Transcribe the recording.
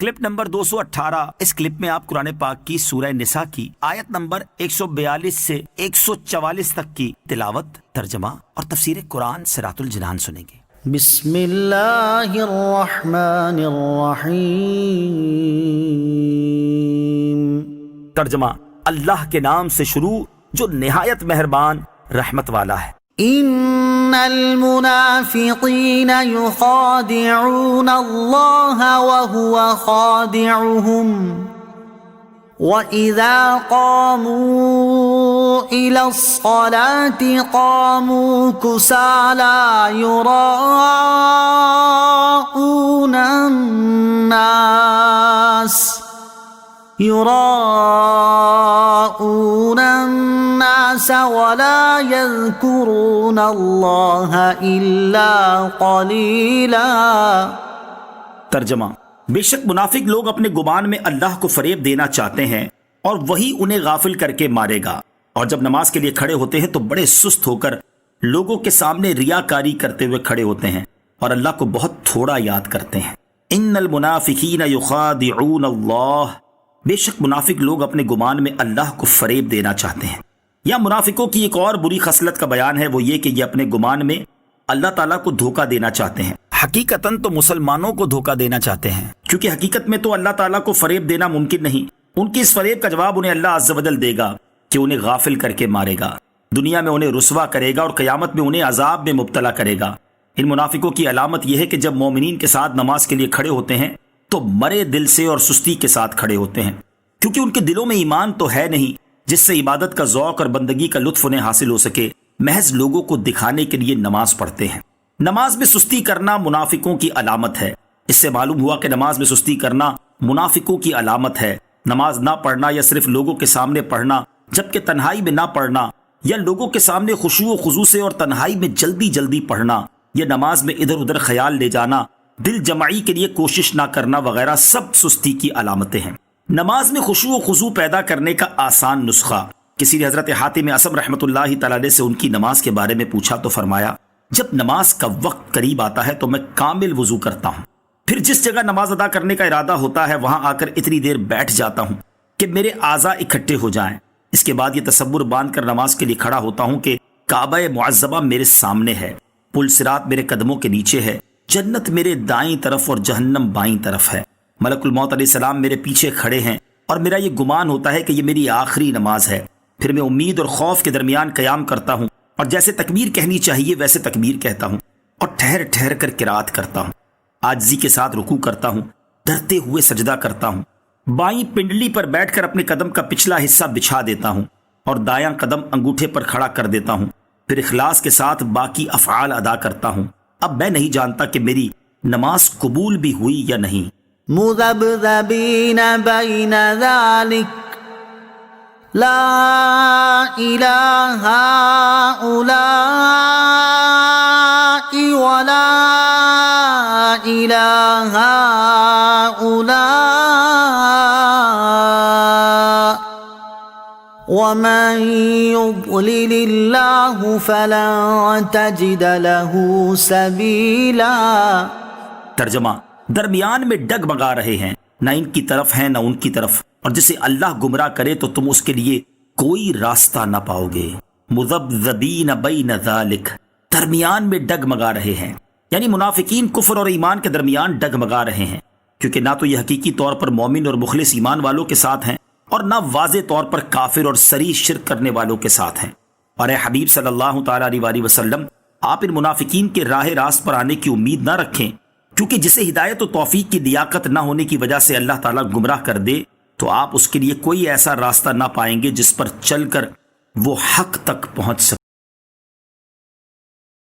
Clip number 218। इस clip में आप कुरान पाक की सूरह निसा की आयत नंबर 142 से 144 तक की तिलावत, तर्जमा और तफसीर कुरान सिरातुल जिनान सुनेंगे। बिस्मिल्लाहिर्रहमानिर्रहीम। तर्जमा, अल्लाह के नाम से शुरू जो निहायत मेहरबान रहमत वाला है। इन्नल मुनाफिकीन युखादिऊन अल्लाह व हुवा खादिउहुम व इज़ा क़ामू इलस्सलाति क़ामू कुसाला युराऊन अन्नास वला यज़कुरून अल्लाह इल्ला क़लीला। तर्जमा, बेशक मुनाफिक लोग अपने गुमान में अल्लाह को फरेब देना चाहते हैं और वही उन्हें गाफिल करके मारेगा, और जब नमाज के लिए खड़े होते हैं तो बड़े सुस्त होकर लोगों के सामने रियाकारी करते हुए खड़े होते हैं और अल्लाह को बहुत थोड़ा याद करते हैं। इन्नल मुनाफिकीन युखादिऊन अल्लाह, बेशक मुनाफिक लोग अपने गुमान में अल्लाह को फरेब देना चाहते हैं। या मुनाफिकों की एक और बुरी खसलत का बयान है, वो ये कि ये अपने गुमान में अल्लाह ताला को धोखा देना चाहते हैं। हकीकतन तो मुसलमानों को धोखा देना चाहते हैं, क्योंकि हकीकत में तो अल्लाह ताला को फरेब देना मुमकिन नहीं। उनकी इस फरेब का जवाब उन्हें अल्लाह अज़्ज़ व जल देगा कि उन्हें गाफिल करके मारेगा, दुनिया में उन्हें रुसवा करेगा और क़यामत में उन्हें अजाब में मुब्तला करेगा। इन मुनाफिकों की अलामत यह है कि जब मोमिनीन के साथ नमाज के लिए खड़े होते हैं तो मरे दिल से और सुस्ती के साथ खड़े होते हैं, क्योंकि उनके दिलों में ईमान तो है नहीं जिससे इबादत का ज़ौक़ और बंदगी का लुत्फ़ उन्हें हासिल हो सके। महज लोगों को दिखाने के लिए नमाज पढ़ते हैं। नमाज में सुस्ती करना मुनाफिकों की अलामत है। इससे मालूम हुआ कि नमाज में सुस्ती करना मुनाफिकों की अलामत है। नमाज ना पढ़ना या सिर्फ लोगों के सामने पढ़ना जबकि तन्हाई में ना पढ़ना, या लोगों के सामने खुशू व खुजू से और तन्हाई में जल्दी जल्दी पढ़ना, या नमाज में इधर उधर ख्याल ले जाना, दिल जमाई के लिए कोशिश ना करना वगैरह सब सुस्ती की अलामतें हैं। नमाज में खुशू व खुजू पैदा करने का आसान नुस्खा। किसी ने हजरत हातिम असम रहमतुल्लाहि तआला अलैह से उनकी नमाज के बारे में पूछा तो फरमाया, जब नमाज का वक्त करीब आता है तो मैं कामिल वजू करता हूँ, फिर जिस जगह नमाज अदा करने का इरादा होता है वहां आकर इतनी देर बैठ जाता हूँ कि मेरे आज़ा इकट्ठे हो जाएं। इसके बाद ये तसव्वुर बांध कर नमाज के लिए खड़ा होता हूँ कि काबा मुअज़्ज़मा मेरे सामने है, पुल सिरात मेरे कदमों के नीचे है, जन्नत मेरे दाईं तरफ और जहन्नम बाईं तरफ है, मलकुल मौत अलैहिस्सलाम मेरे पीछे खड़े हैं और मेरा ये गुमान होता है कि ये मेरी आखिरी नमाज है। फिर मैं उम्मीद और खौफ के दरमियान क़याम करता हूँ और जैसे तकबीर कहनी चाहिए वैसे तकबीर कहता हूँ और ठहर ठहर कर किरात करता हूँ। आजिज़ी के साथ रुकू करता हूँ, डरते हुए सजदा करता हूँ। बाईं पिंडली पर बैठकर अपने कदम का पिछला हिस्सा बिछा देता हूँ और दायां कदम अंगूठे पर खड़ा कर देता हूँ। फिर इखलास के साथ बाकी अफ़आल अदा करता हूँ। अब मैं नहीं जानता कि मेरी नमाज कबूल भी हुई या नहीं। मुज़ब्ज़बीन बैन ज़ालिक ला इलाहा उलाई वला इलाहा उला वमन युद्लिलिल्लाहु फलन तजिद लहू सबीला। तर्जमा, दरमियान में डगमगा रहे हैं, न इनकी तरफ है न उनकी तरफ, और जिसे अल्लाह गुमराह करे तो तुम उसके लिए कोई रास्ता न पाओगे। मुज़ब्ज़बीन बैन ज़ालिक, दरमियान में डगमगा रहे हैं, यानी मुनाफिकीन कुफ्र और ईमान के दरमियान डगमगा रहे हैं, क्योंकि ना तो ये हकीकी तौर पर मोमिन और मुखलिस ईमान वालों के साथ हैं और ना वाज़े तौर पर काफिर और सरी शिर्क करने वालों के साथ हैं। और ए हबीब सल्लल्लाहु तआला अलैहि वसल्लम, आप इन मुनाफिकीन के राह रास्त पर आने की उम्मीद न रखें, क्योंकि जिसे हिदायत और तौफीक की लियाकत न होने की वजह से अल्लाह ताला गुमराह कर दे तो आप उसके लिए कोई ऐसा रास्ता ना पाएंगे जिस पर चलकर वो हक तक पहुंच सके।